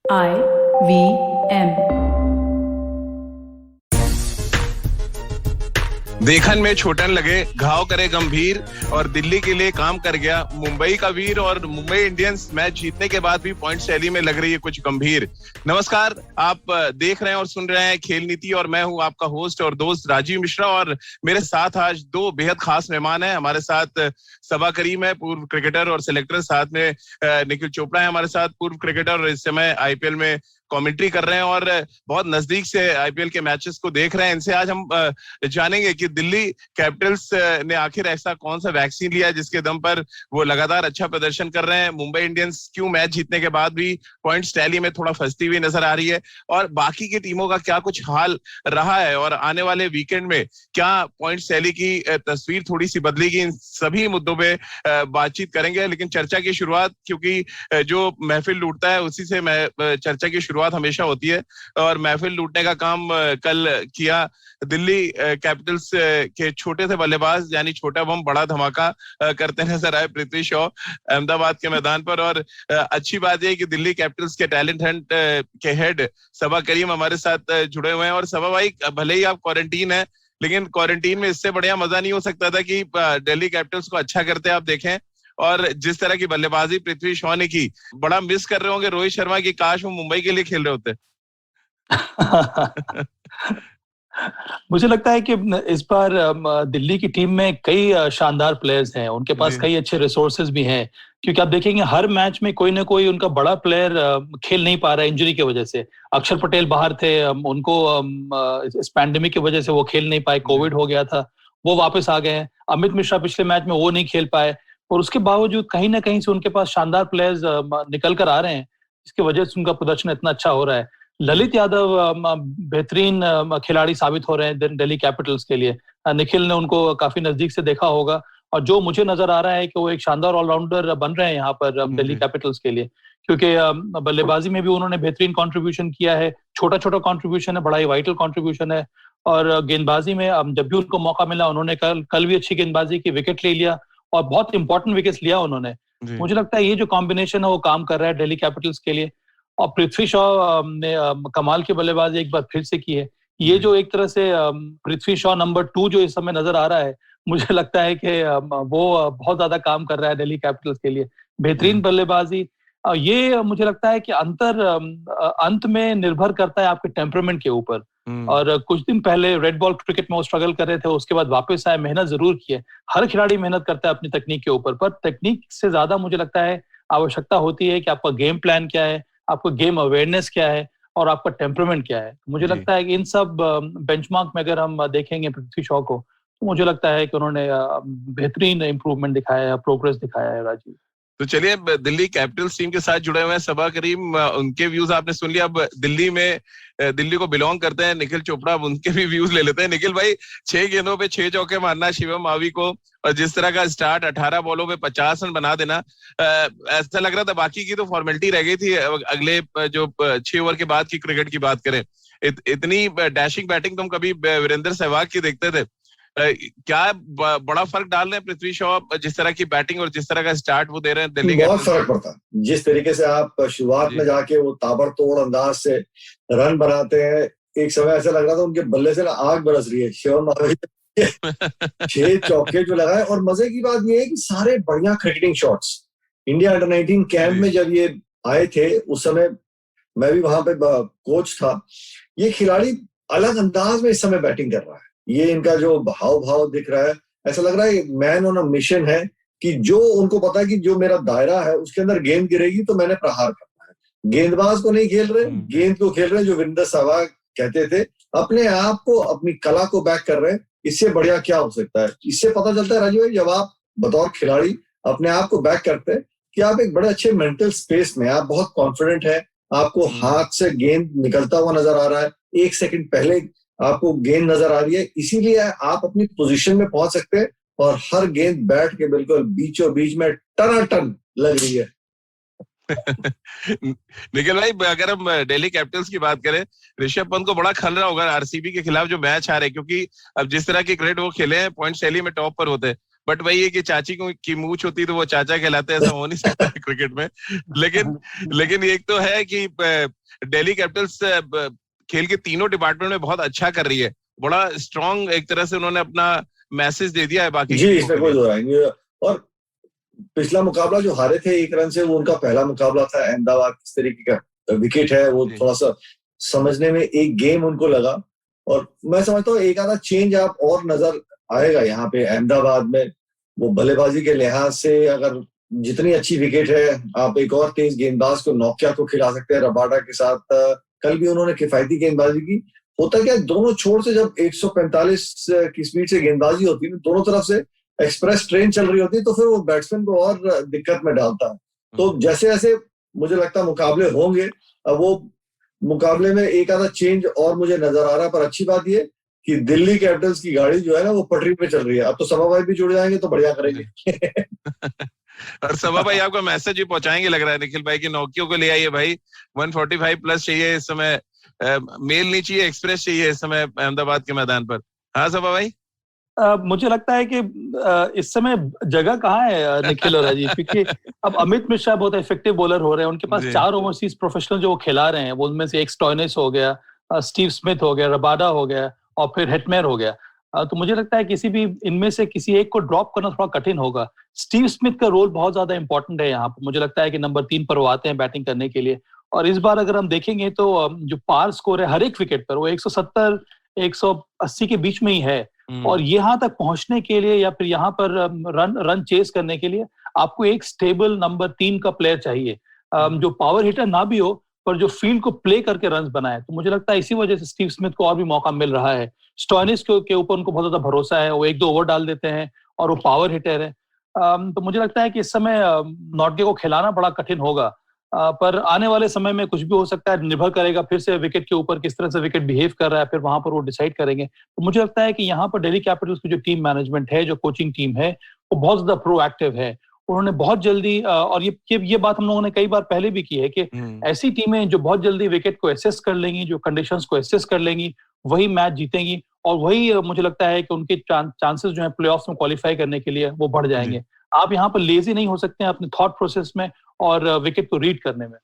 IVM। देखन में छोटन लगे, घाव करे गंभीर, और दिल्ली के लिए काम कर गया मुंबई का वीर। और मुंबई इंडियंस मैच जीतने के बाद भी पॉइंट टैली में लग रही है कुछ गंभीर। नमस्कार, आप देख रहे हैं और सुन रहे हैं खेल नीति, और मैं हूं आपका होस्ट और दोस्त राजीव मिश्रा। और मेरे साथ आज दो बेहद खास मेहमान हैं। हमारे साथ सबा करीम है, पूर्व क्रिकेटर और सिलेक्टर। साथ में निखिल चोपड़ा है हमारे साथ, पूर्व क्रिकेटर और इस समय आईपीएल में कमेंट्री कर रहे हैं और बहुत नजदीक से आईपीएल के मैचेस को देख रहे हैं। इनसे आज हम जानेंगे कि दिल्ली कैपिटल्स ने आखिर ऐसा कौन सा वैक्सीन लिया है जिसके दम पर वो लगातार अच्छा प्रदर्शन कर रहे हैं। मुंबई इंडियंस क्यों मैच जीतने के बाद भी पॉइंट्स टैली में थोड़ा फंसती हुई नजर आ रही है, और बाकी की टीमों का क्या कुछ हाल रहा है, और आने वाले वीकेंड में क्या पॉइंट्स टैली की तस्वीर थोड़ी सी बदलेगी। इन सभी मुद्दों पे बातचीत करेंगे। लेकिन चर्चा की शुरुआत, क्योंकि जो महफिल लूटता है उसी से चर्चा की शुरुआत हमेशा होती है, और महफिल लूटने का काम कल किया दिल्ली कैपिटल्स के छोटे से बल्लेबाज, यानी छोटा बम बड़ा धमाका करते नजर आए पृथ्वी शॉ अहमदाबाद के मैदान पर। और अच्छी बात यह कि दिल्ली कैपिटल्स के टैलेंट हंट के हेड सबा करीम हमारे साथ जुड़े हुए हैं। और सबा भाई, भले ही आप क्वारंटीन है, लेकिन क्वारंटीन में इससे बढ़िया मजा नहीं हो सकता था कि दिल्ली कैपिटल्स को अच्छा करते आप देखें। और जिस तरह की बल्लेबाजी पृथ्वी शॉ ने की, बड़ा मिस कर रहे होंगे रोहित शर्मा की, काश वो मुंबई के लिए खेल रहे होते। मुझे लगता है कि इस बार दिल्ली की टीम में कई शानदार प्लेयर्स हैं, उनके पास कई अच्छे रिसोर्सेज भी हैं। क्योंकि आप देखेंगे हर मैच में कोई ना कोई उनका बड़ा प्लेयर खेल नहीं पा रहा है इंजरी की वजह से। अक्षर पटेल बाहर थे, उनको इस पैंडेमिक की वजह से वो खेल नहीं पाए, कोविड हो गया था, वो वापस आ गए हैं। अमित मिश्रा पिछले मैच में वो नहीं खेल पाए, और उसके बावजूद कहीं ना कहीं से उनके पास शानदार प्लेयर्स निकल कर आ रहे हैं, इसकी वजह से उनका प्रदर्शन इतना अच्छा हो रहा है। ललित यादव बेहतरीन खिलाड़ी साबित हो रहे हैं दिल्ली कैपिटल्स के लिए। निखिल ने उनको काफी नजदीक से देखा होगा, और जो मुझे नजर आ रहा है कि वो एक शानदार ऑलराउंडर बन रहे हैं यहाँ पर दिल्ली कैपिटल्स के लिए। क्योंकि बल्लेबाजी में भी उन्होंने बेहतरीन कंट्रीब्यूशन किया है, छोटा छोटा कंट्रीब्यूशन है, बड़ा ही वाइटल कंट्रीब्यूशन है। और गेंदबाजी में जब भी उनको मौका मिला उन्होंने कल भी अच्छी गेंदबाजी की, विकेट ले लिया, और बहुत इंपॉर्टेंट विकेट लिया उन्होंने। मुझे लगता है ये जो कॉम्बिनेशन है वो काम कर रहा है दिल्ली कैपिटल्स के लिए। और पृथ्वी शॉ ने कमाल की बल्लेबाजी एक बार फिर से की है। ये जो एक तरह से पृथ्वी शॉ नंबर 2 जो इस समय नजर आ रहा है, मुझे लगता है कि वो बहुत ज्यादा काम कर रहा है दिल्ली कैपिटल्स के लिए। बेहतरीन बल्लेबाजी। ये मुझे लगता है कि अंत में निर्भर करता है आपके टेम्परामेंट के ऊपर। और कुछ दिन पहले रेड बॉल क्रिकेट में वो स्ट्रगल कर रहे थे, उसके बाद वापस आए, मेहनत जरूर की है। हर खिलाड़ी मेहनत करता है अपनी तकनीक के ऊपर, पर तकनीक से ज्यादा मुझे लगता है आवश्यकता होती है कि आपका गेम प्लान क्या है, आपका गेम अवेयरनेस क्या है, और आपका टेम्परामेंट क्या है। मुझे लगता है कि इन सब बेंचमार्क में अगर हम देखेंगे पृथ्वी शॉ को, तो मुझे लगता है कि उन्होंने बेहतरीन इंप्रूवमेंट दिखाया है, प्रोग्रेस दिखाया है। राजीव, तो चलिए, दिल्ली कैपिटल्स टीम के साथ जुड़े हुए हैं सबा करीम, उनके व्यूज आपने सुन लिया। अब दिल्ली को बिलोंग करते हैं निखिल चोपड़ा, अब उनके भी व्यूज ले लेते हैं। निखिल भाई, 6 गेंदों पे 6 चौके मारना शिवम मावी को, और जिस तरह का स्टार्ट 18 बॉलों पे 50 रन बना देना, ऐसा लग रहा था बाकी की तो फॉर्मेलिटी रह गई थी। अगले जो 6 ओवर के बाद की क्रिकेट की बात करें, इतनी डैशिंग बैटिंग तुम कभी वीरेंद्र सहवाग की देखते थे? क्या बड़ा फर्क डाल रहे हैं पृथ्वी शॉ, जिस तरह की बैटिंग और जिस तरह का स्टार्ट वो दे रहे हैं दिल्ली? बहुत फर्क पड़ता है। जिस तरीके से आप शुरुआत में जाके वो ताबड़तोड़ अंदाज से रन बनाते हैं, एक समय ऐसा लग रहा था उनके बल्ले से आग बरस रही है। शिवम 6 चौके जो लगाए, और मजे की बात ये है कि सारे बढ़िया cricketing shots. India under 19 camp में जब ये आए थे, उस समय मैं भी वहां पे कोच था। ये खिलाड़ी अलग अंदाज में इस समय बैटिंग कर रहा है। ये इनका जो भाव दिख रहा है, ऐसा लग रहा है मैन ऑन अ मिशन है, कि जो उनको पता है कि जो मेरा दायरा है उसके अंदर गेंद गिरेगी तो मैंने प्रहार करना है। गेंदबाज को नहीं खेल रहे, गेंद को खेल रहे, जो वीरेंद्र सहवाग कहते थे, अपने आप को, अपनी कला को बैक कर रहे हैं। इससे बढ़िया क्या हो सकता है? इससे पता चलता है राजीव भाई, जब आप बतौर खिलाड़ी अपने आप को बैक करते हैं, कि आप एक बड़े अच्छे मेंटल स्पेस में, आप बहुत कॉन्फिडेंट है, आपको हाथ से गेंद निकलता हुआ नजर आ रहा है, 1 सेकंड पहले आपको गेंद नजर आ रही है, इसीलिए आप अपनी पोजीशन में पहुंच सकते हैं, और हर गेंद बैट के बिल्कुल बीचों बीच में टनाटन लग रही है। निखिल भाई, अगर हम दिल्ली कैपिटल्स की बात करें, ऋषभ पंत को बड़ा खल रहा होगा आरसीबी के खिलाफ जो मैच हारे, क्योंकि अब जिस तरह की क्रिकेट वो खेले हैं, पॉइंट टैली में टॉप पर होते हैं, बट वही है कि चाची की मूंछ होती तो वो चाचा कहलाते, ऐसा हो नहीं सकता है क्रिकेट में। लेकिन एक तो है कि दिल्ली कैपिटल्स खेल के तीनों डिपार्टमेंट में बहुत अच्छा कर रही है, बड़ा स्ट्रांग एक तरह से उन्होंने अपना मैसेज दे दिया है बाकी जी, इसमें कोई दो राय नहीं है। और पिछला मुकाबला जो हारे थे 1 रन से, वो उनका पहला मुकाबला था अहमदाबाद। किस तरीके का विकेट है वो थोड़ा सा समझने में एक गेम उनको लगा, और मैं समझता हूँ एक आधा चेंज आप और नजर आएगा यहाँ पे अहमदाबाद में। वो बल्लेबाजी के लिहाज से अगर जितनी अच्छी विकेट है, आप एक और तेज गेंदबाज को, नौकिया को खिला सकते हैं रबाडा के साथ। कल भी उन्होंने किफायती गेंदबाजी की। होता क्या, दोनों छोर से जब 145 की स्पीड से गेंदबाजी होती है, दोनों तरफ से एक्सप्रेस ट्रेन चल रही होती है, तो फिर वो बैट्समैन को और दिक्कत में डालता है। तो जैसे जैसे मुझे लगता है मुकाबले होंगे, वो मुकाबले में एक आधा चेंज और मुझे नजर आ रहा है। पर अच्छी बात ये कि दिल्ली कैपिटल्स की गाड़ी जो है ना, वो पटरी पे चल रही है। अब तो सभा भाई भी जुड़ जाएंगे तो बढ़िया करेंगे। और सभा भाई आपको मैसेज भी पहुंचाएंगे लग रहा है निखिल भाई, की नौकियों को ले आइए भाई, 145 प्लस चाहिए इस समय, मेल नहीं चाहिए, एक्सप्रेस चाहिए इस समय अहमदाबाद के मैदान पर। हाँ सभा भाई, मुझे लगता है कि इस समय जगह कहाँ है निखिल और अजीत, क्योंकि अब अमित मिश्रा बहुत इफेक्टिव बॉलर हो रहे हैं। उनके पास 4 ओवरसीज प्रोफेशनल जो वो खिला रहे हैं, वो उनमें से एक स्टॉइनिस हो गया, स्टीव स्मिथ हो गया, रबाडा हो गया, और फिर हेटमेयर हो गया। तो मुझे लगता है किसी भी इनमें से किसी एक को ड्रॉप करना थोड़ा कठिन होगा। स्टीव स्मिथ का रोल बहुत ज्यादा इंपॉर्टेंट है यहाँ पर। मुझे लगता है कि नंबर 3 पर वो आते हैं बैटिंग करने के लिए। और इस बार अगर हम देखेंगे तो जो पार स्कोर है हर एक विकेट पर, वो 170 180 के बीच में ही है। और यहाँ तक पहुंचने के लिए या फिर यहाँ पर रन चेस करने के लिए आपको एक स्टेबल नंबर 3 का प्लेयर चाहिए, जो पावर हिटर ना भी हो, पर जो फील्ड को प्ले करके रन बनाए। तो मुझे लगता है इसी वजह से स्टीव स्मिथ को और भी मौका मिल रहा है। स्टॉइनिस के ऊपर उनको बहुत ज्यादा भरोसा है, वो 1-2 ओवर डाल देते हैं और वो पावर हिटर है। तो मुझे लगता है कि इस समय नॉर्गे को खिलाना बड़ा कठिन होगा, पर आने वाले समय में कुछ भी हो सकता है। निर्भर करेगा फिर से विकेट के ऊपर, किस तरह से विकेट बिहेव कर रहा है, फिर वहां पर वो डिसाइड करेंगे। तो मुझे लगता है कि यहाँ पर दिल्ली कैपिटल्स की जो टीम मैनेजमेंट है, जो कोचिंग टीम है, वो बहुत ज्यादा प्रोएक्टिव है। उन्होंने बहुत जल्दी, और ये बात हम लोगों ने कई बार पहले भी की है कि ऐसी टीमें जो बहुत जल्दी विकेट को एसेस कर लेंगी, जो कंडीशंस को एसेस कर लेंगी, वही मैच जीतेंगी। और वही मुझे लगता है कि उनके चांसेस जो है प्लेऑफ्स में क्वालिफाई करने के लिए वो बढ़ जाएंगे। आप यहाँ पर लेजी नहीं हो सकते हैं अपने थॉट प्रोसेस में और विकेट को रीड करने में।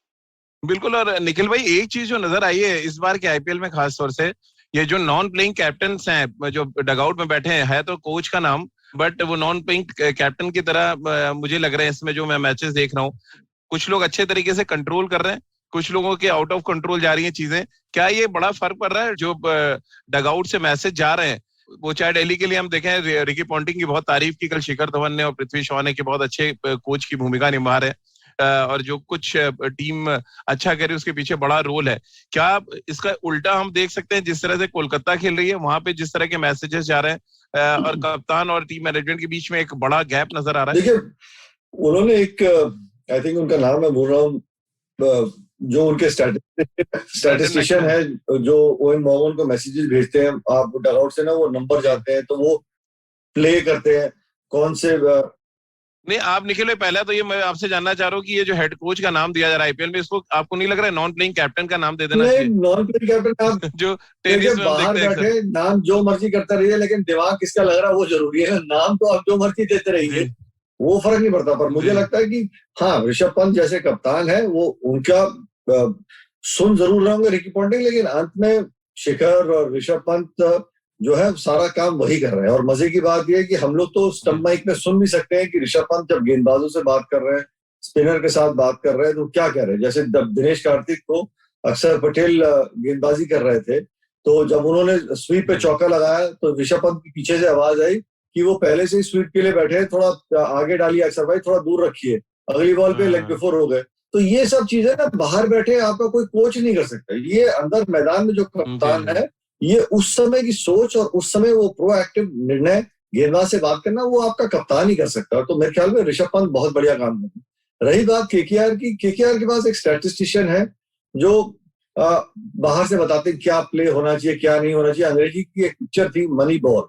बिल्कुल। और निखिल भाई, एक चीज जो नजर आई है इस बार के आईपीएल में खास तौर से, ये जो नॉन प्लेइंग कैप्टन्स हैं जो डगआउट में बैठे हैं, है तो कोच का नाम, बट वो नॉन प्लेइंग कैप्टन की तरह मुझे लग रहे हैं इसमें जो मैं मैचेस देख रहा हूँ। कुछ लोग अच्छे तरीके से कंट्रोल कर रहे हैं, कुछ लोगों के आउट ऑफ कंट्रोल जा रही हैं चीजें। क्या ये बड़ा फर्क पड़ रहा है जो डगआउट से मैसेज जा रहे हैं? वो चाहे दिल्ली के लिए हम देखें, रिकी पॉन्टिंग की बहुत तारीफ की कल शिखर धवन ने और पृथ्वी शॉ ने, कि बहुत अच्छे कोच की भूमिका निभा रहे हैं, और जो कुछ टीम अच्छा करे उसके पीछे बड़ा रोल है। क्या इसका उल्टा हम देख सकते हैं, जिस तरह से कोलकाता खेल रही है वहां पे जिस तरह के मैसेजेस जा रहे हैं, और कप्तान और टीम मैनेजमेंट के बीच में एक बड़ा गैप नजर आ रहा है? देखिए, उन्होंने एक, आई थिंक उनका नाम मैं भूल रहा हूँ, जो उनके स्टैटिस्टिशियन है, जो ओवेन मॉर्गन को मैसेजेस भेजते हैं, आप डगआउट से ना वो नंबर जाते हैं, तो वो प्ले करते हैं कौन से। नहीं, आप निखिल भाई, पहले तो ये मैं आपसे जानना चाह रहा हूँ कि ये जो हेड कोच का नाम दिया जा रहा है आईपीएल में, इसको आपको नहीं लग रहा है नॉन प्लेइंग कैप्टन का नाम दे देना चाहिए? नॉन प्लेइंग कैप्टन आप जो टेनिस में बाहर बैठे नाम जो मर्जी करता रहिए, लेकिन दिमाग किसका लग रहा है वो जरूरी है। नाम तो आप जो मर्जी देते रहिए, वो फर्क नहीं पड़ता। पर मुझे लगता है कि हाँ, ऋषभ पंत जैसे कप्तान है, वो उनका सुन जरूर रहे होंगे रिकी पॉन्टिंग, लेकिन अंत में शिखर और ऋषभ पंत जो है सारा काम वही कर रहे हैं। और मजे की बात यह है कि हम लोग तो स्टंप माइक में सुन भी सकते हैं कि ऋषभ पंत जब गेंदबाजों से बात कर रहे हैं, स्पिनर के साथ बात कर रहे हैं, तो क्या कह रहे हैं। जैसे जब दिनेश कार्तिक को अक्षर पटेल गेंदबाजी कर रहे थे, तो जब उन्होंने स्वीप पे चौका लगाया तो ऋषभ पंत की पीछे से आवाज आई कि वो पहले से ही स्वीप के लिए बैठे हैं, थोड़ा आगे डालिए अक्षर भाई, थोड़ा दूर रखिए, अगली बॉल पे लेग बिफोर हो गए। तो ये सब चीजें ना बाहर बैठे आपका कोई कोच नहीं कर सकता। ये अंदर मैदान में जो कप्तान है, ये उस समय की सोच और उस समय वो प्रोएक्टिव निर्णय, गेंदबाज से बात करना, वो आपका कप्तान ही कर सकता है। तो मेरे ख्याल में ऋषभ पंत बहुत बढ़िया काम कर रहे हैं। रही बात केकेआर की, केकेआर के पास एक स्टैटिस्टिशियन है जो बाहर से बताते हैं क्या प्ले होना चाहिए, क्या नहीं होना चाहिए। अंग्रेजी की एक पिक्चर थी मनी बॉल,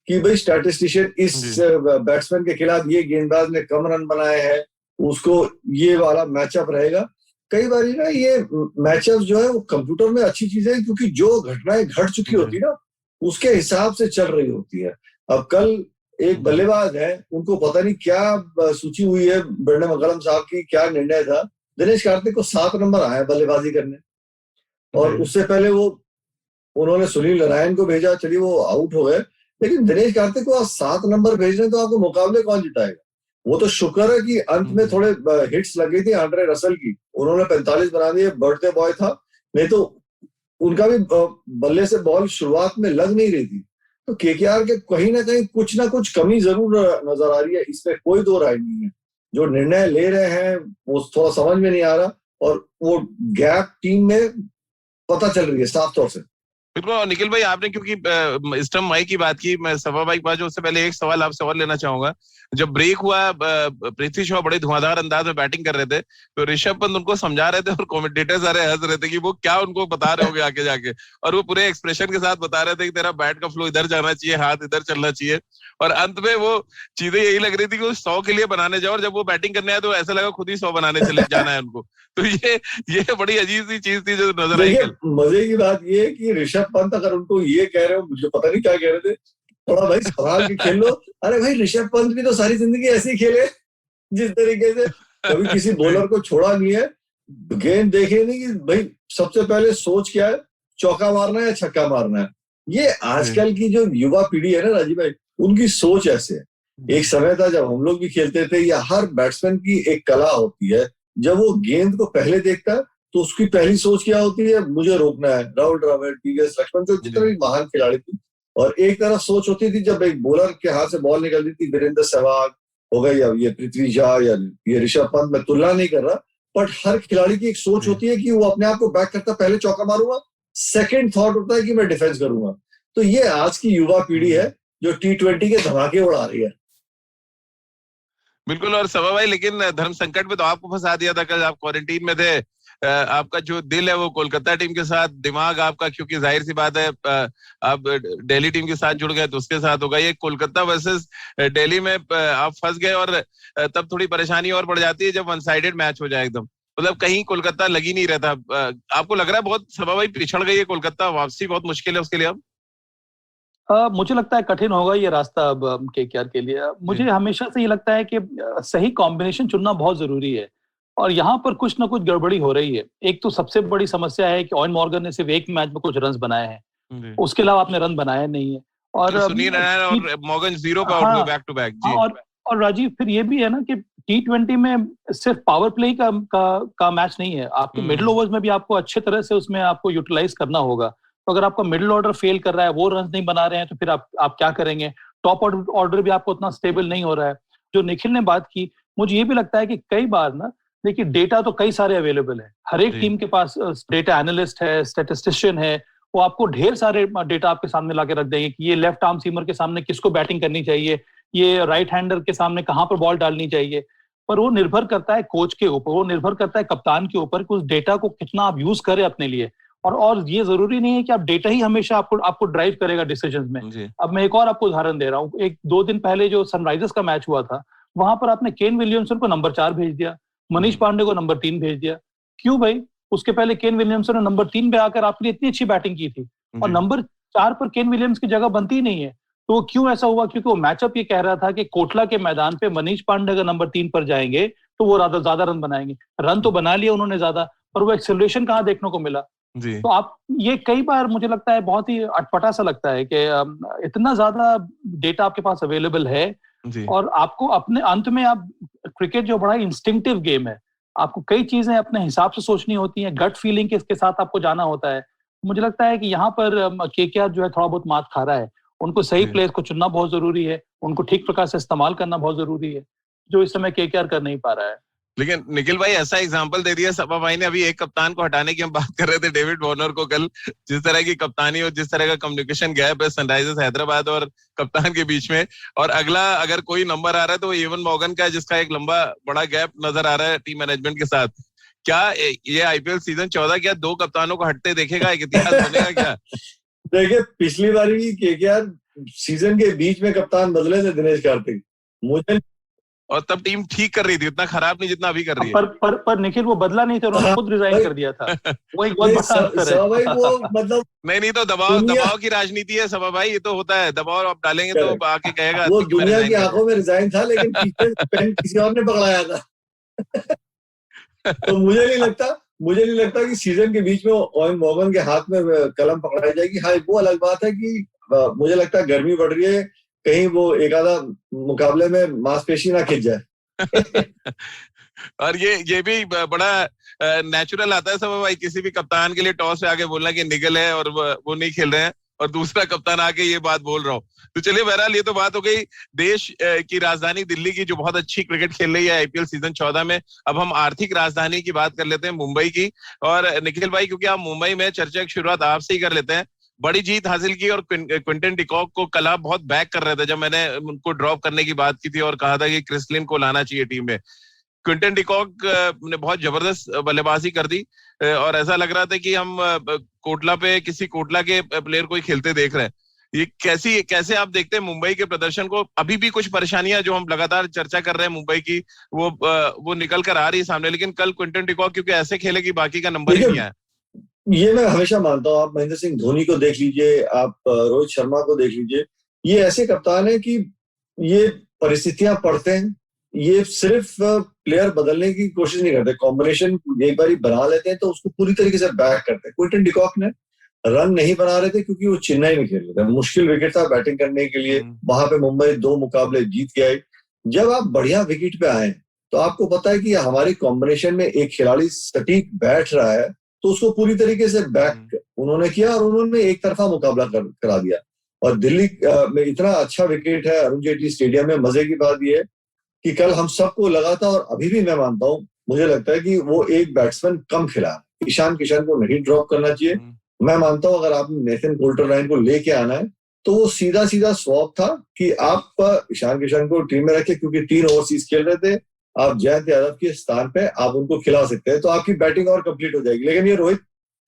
कि भाई स्टैटिस्टिशियन इस बैट्समैन के खिलाफ ये गेंदबाज ने कम रन बनाए हैं, उसको ये वाला मैचअप रहेगा। कई बार ना ये मैचअप जो है वो कंप्यूटर में अच्छी चीजें हैं, क्योंकि जो घटनाएं घट चुकी होती है ना, उसके हिसाब से चल रही होती है। अब कल एक बल्लेबाज है, उनको पता नहीं क्या सूची हुई है ब्रेंडन मैकलम साहब की, क्या निर्णय था, दिनेश कार्तिक को 7 नंबर आया बल्लेबाजी करने, और उससे पहले उन्होंने सुनील नारायण को भेजा, चलिए वो आउट हो गए, लेकिन दिनेश कार्तिक को 7 नंबर भेजने तो आपको मुकाबले कौन जिताएगा। वो तो शुक्र है कि अंत में थोड़े हिट्स लग गई थी आंड्रे रसल की, उन्होंने 45 बना दिए, बर्थडे बॉय था, नहीं तो उनका भी बल्ले से बॉल शुरुआत में लग नहीं रही थी। तो केकेआर के कहीं ना कहीं कुछ ना कुछ कमी जरूर नजर आ रही है, इसमें कोई दो राय नहीं है। जो निर्णय ले रहे हैं वो थोड़ा समझ में नहीं आ रहा, और वो गैप टीम में पता चल रही है साफ तौर से। बिल्कुल। और निखिल भाई, आपने क्योंकि स्टम्प माई की बात की, मैं सभा भाई के पास उससे पहले एक सवाल आपसे और लेना चाहूंगा। जब ब्रेक हुआ, पृथ्वी शॉ बड़े धुआंधार अंदाज में बैटिंग कर रहे थे, तो ऋषभ पंत उनको समझा रहे थे और कमेंटेटर सारे हंस रहे थे कि वो क्या उनको बता रहे होंगे आगे जाके, और वो पूरे एक्सप्रेशन के साथ बता रहे थे कि तेरा बैट का फ्लो इधर जाना चाहिए, हाथ इधर चलना चाहिए, और अंत में वो चीजें यही लग रही थी कि वो 100 के लिए बनाने जाओ, और जब वो बैटिंग करने आए तो ऐसा लगा खुद ही 100 बनाने चले जाना है उनको। तो ये बड़ी अजीब सी चीज थी जो नजर आई। मजे की बात ये है कि ऋषभ पंत अगर उनको ये कह रहे हो, मुझे पता नहीं क्या कह रहे थे, थोड़ा भाई संभाल के खेल लो। अरे भाई ऋषभ पंत भी तो सारी जिंदगी ऐसे ही खेले, जिस तरीके से कभी किसी बॉलर को छोड़ा नहीं है, गेंद देखे नहीं कि भाई सबसे पहले सोच क्या है, चौका मारना है या छक्का मारना है। ये आजकल की जो युवा पीढ़ी है ना राजीव भाई, उनकी सोच ऐसे है। एक समय था जब हम लोग भी खेलते थे, या हर बैट्समैन की एक कला होती है, जब वो गेंद को पहले देखता है तो उसकी पहली सोच क्या होती है, मुझे रोकना है। राहुल द्रविड़, टी.एस. लक्ष्मण, जो जितने भी महान खिलाड़ी थे, और एक तरफ सोच होती थी जब एक बॉलर के हाथ से बॉल निकलती थी, वीरेंद्र सहवाग हो गई, या ये पृथ्वी शॉ, या ये ऋषभ पंत, मैं तुलना नहीं कर रहा, बट हर खिलाड़ी की एक सोच होती है कि वो अपने आप को बैक करता, पहले चौका मारूंगा, सेकंड थॉट होता है कि मैं डिफेंस करूंगा। तो ये आज की युवा पीढ़ी है जो T20 के धमाके उड़ा रही है। बिल्कुल। और सभा भाई, लेकिन धर्म संकट में तो आपको फंसा दिया था, कल आप क्वारंटीन में थे। आपका जो दिल है वो कोलकाता टीम के साथ, दिमाग आपका, क्योंकि जाहिर सी बात है आप दिल्ली टीम के साथ जुड़ गए तो उसके साथ होगा। ये कोलकाता वर्सेस दिल्ली में आप फंस गए, और तब थोड़ी परेशानी और बढ़ जाती है जब वन साइडेड मैच हो जाए एकदम, मतलब कहीं कोलकाता लग ही नहीं रहता। आपको लग रहा है बहुत सभा भाई पिछड़ गई है कोलकाता, वापसी बहुत मुश्किल है उसके लिए अब? मुझे लगता है कठिन होगा ये रास्ता अब केकेआर के लिए। मुझे हमेशा से ये लगता है कि सही कॉम्बिनेशन चुनना बहुत जरूरी है, और यहाँ पर कुछ ना कुछ गड़बड़ी हो रही है। एक तो सबसे बड़ी समस्या है कि ऑयन मॉर्गन ने सिर्फ एक मैच में कुछ रन बनाए हैं, उसके अलावा आपने रन बनाए नहीं है। और सुनील नारायण और मॉर्गन 0 पे आउट हुए बैक टू बैक जी। और राजीव, फिर ये भी है ना कि T20 में सिर्फ पावर प्ले का मैच नहीं है, आपके मिडिल ओवर्स में भी आपको अच्छे तरह से उसमें आपको यूटिलाइज करना होगा। तो अगर आपका मिडिल ऑर्डर फेल कर रहा है, वो रन नहीं बना रहे हैं, तो फिर आप क्या करेंगे? टॉप ऑर्डर भी आपको उतना स्टेबल नहीं हो रहा है। जो निखिल ने बात की, मुझे ये भी लगता है कि कई बार ना, देखिए डेटा तो कई सारे अवेलेबल है, हर एक टीम के पास डेटा एनालिस्ट है, स्टैटिस्टिशियन है, वो आपको ढेर सारे डेटा आपके सामने लाके रख देंगे कि ये लेफ्ट आर्म सीमर के सामने किसको बैटिंग करनी चाहिए, ये राइट हैंडर के सामने कहाँ पर बॉल डालनी चाहिए। पर वो निर्भर करता है कोच के ऊपर, वो निर्भर करता है कप्तान के ऊपर कि उस डेटा को कितना आप यूज करें अपने लिए। और ये जरूरी नहीं है कि आप डेटा ही हमेशा आपको ड्राइव करेगा डिसीजंस में। अब मैं एक और आपको उदाहरण दे रहा हूँ। 1-2 दिन पहले जो सनराइजर्स का मैच हुआ था, वहां पर आपने केन विलियमसन को नंबर 4 भेज दिया, मनीष पांडे को नंबर 3 भेज दिया। क्यों भाई? उसके पहले केन विलियमसन ने नंबर 3 पे आकर आपके लिए इतनी अच्छी बैटिंग की थी, और नंबर 4 पर केन विलियम्स की जगह बनती ही नहीं है। तो वो क्यों ऐसा हुआ? क्योंकि वो मैचअप ये कह रहा था कि कोटला के मैदान पे मनीष पांडे अगर नंबर 3 पर जाएंगे तो वो ज्यादा रन बनाएंगे। रन तो बना लिए उन्होंने ज्यादा, पर वो एक्सेलरेशन कहाँ देखने को मिला? तो आप ये कई बार मुझे लगता है बहुत ही अटपटा सा लगता है कि इतना ज्यादा डेटा आपके पास अवेलेबल है, और आपको अपने अंत में आप, क्रिकेट जो बड़ा इंस्टिंक्टिव गेम है, आपको कई चीजें अपने हिसाब से सोचनी होती हैं, गट फीलिंग के साथ आपको जाना होता है। मुझे लगता है कि यहाँ पर केकेआर जो है थोड़ा बहुत मात खा रहा है। उनको सही प्लेयर को चुनना बहुत जरूरी है, उनको ठीक प्रकार से इस्तेमाल करना बहुत जरूरी है, जो इस समय केकेआर कर नहीं पा रहा है। लेकिन निखिल भाई, ऐसा एग्जांपल दे दिया सभा भाई ने। अभी एक कप्तान को हटाने की हम बात कर रहे थे, डेविड वार्नर को। कल जिस तरह की कप्तानी और जिस तरह का कम्युनिकेशन गैप है सनराइजर्स हैदराबाद और कप्तान के बीच में, और अगला अगर कोई नंबर आ रहा है तो एवन मॉर्गन का, जिसका एक लंबा बड़ा गैप नजर आ रहा है टीम मैनेजमेंट के साथ। क्या ये IPL सीजन 14 क्या 2 कप्तानों को हटते देखेगा? एक इतिहास बनेगा क्या? देखिए, पिछली बार भी केकेआर सीजन के बीच में कप्तान बदले थे, दिनेश कार्तिक। मुझे और तब टीम ठीक कर रही थी, उतना खराब नहीं जितना अभी कर रही है। पर निखिल वो बदला नहीं था, उन्होंने खुद रिजाइन कर दिया था। वो एक बहुत बड़ा अंतर है भाई, वो मतलब नहीं तो दबाव की राजनीति है सभा भाई, ये तो होता है, दबाव आप डालेंगे तो आके कहेगा वो दुनिया की आंखों में रिजाइन था, लेकिन पीछे पेन किसी और ने पकड़ाया था। तो मुझे नहीं लगता कि सीजन के बीच में ओवेन मॉर्गन के हाथ में कलम पकड़ाई जाएगी। हाँ, वो अलग बात है कि मुझे लगता है गर्मी बढ़ रही है, कहीं वो एक आधा मुकाबले में मांसपेशी ना खिंच जाए। और ये भी बड़ा नेचुरल आता है सब भाई, किसी भी कप्तान के लिए टॉस से आके बोलना कि निगल है और वो नहीं खेल रहे हैं, और दूसरा कप्तान आके ये बात बोल रहा हूँ। तो चलिए बहरहाल ये तो बात हो गई देश की राजधानी दिल्ली की, जो बहुत अच्छी क्रिकेट खेल रही है आईपीएल सीजन 14 में। अब हम आर्थिक राजधानी की बात कर लेते हैं, मुंबई की। और निखिल भाई, क्योंकि आप मुंबई में चर्चा की शुरुआत आपसे ही कर लेते हैं, बड़ी जीत हासिल की और क्विंटन डिकॉक को कल आप बहुत बैक कर रहे थे जब मैंने उनको ड्रॉप करने की बात की थी और कहा था कि क्रिस लिन को लाना चाहिए टीम में। क्विंटन डिकॉक ने बहुत जबरदस्त बल्लेबाजी कर दी और ऐसा लग रहा था कि हम किसी कोटला के प्लेयर को ही खेलते देख रहे हैं। ये कैसे आप देखते हैं मुंबई के प्रदर्शन को? अभी भी कुछ परेशानियां जो हम लगातार चर्चा कर रहे हैं मुंबई की, वो निकल कर आ रही है सामने, लेकिन कल क्विंटन डिकॉक क्योंकि ऐसे खेले कि बाकी का नंबर ही नहीं आया। ये मैं हमेशा मानता हूँ, आप महेंद्र सिंह धोनी को देख लीजिए, आप रोहित शर्मा को देख लीजिए, ये ऐसे कप्तान है कि ये परिस्थितियां पढ़ते हैं, ये सिर्फ प्लेयर बदलने की कोशिश नहीं करते, कॉम्बिनेशन एक बार बना लेते हैं तो उसको पूरी तरीके से बैक करते हैं। क्विंटन डिकॉक ने रन नहीं बना रहे थे क्योंकि वो चेन्नई में खेल रहे थे, मुश्किल विकेट था बैटिंग करने के लिए, वहां पे मुंबई 2 मुकाबले जीत के आई। जब आप बढ़िया विकेट पे आए तो आपको पता है कि हमारी कॉम्बिनेशन में एक खिलाड़ी सटीक बैठ रहा है, तो उसको पूरी तरीके से बैक उन्होंने किया और उन्होंने एक तरफा मुकाबला करा दिया। और दिल्ली में इतना अच्छा विकेट है अरुण जेटली स्टेडियम में। मजे की बात यह है कि कल हम सबको लगा था, और अभी भी मैं मानता हूं, मुझे लगता है कि वो एक बैट्समैन कम खिला। ईशान किशन को नहीं ड्रॉप करना चाहिए। मैं मानता हूं अगर आपने नेथन कोल्टर-नाइन को लेके आना है तो वो सीधा स्वॉप था कि आप ईशान किशन को टीम में रखें, क्योंकि 3 ओवरसीज खेल रहे थे, आप जयंत यादव के स्थान पे आप उनको खिला सकते हैं, तो आपकी बैटिंग और कंप्लीट हो जाएगी। लेकिन ये रोहित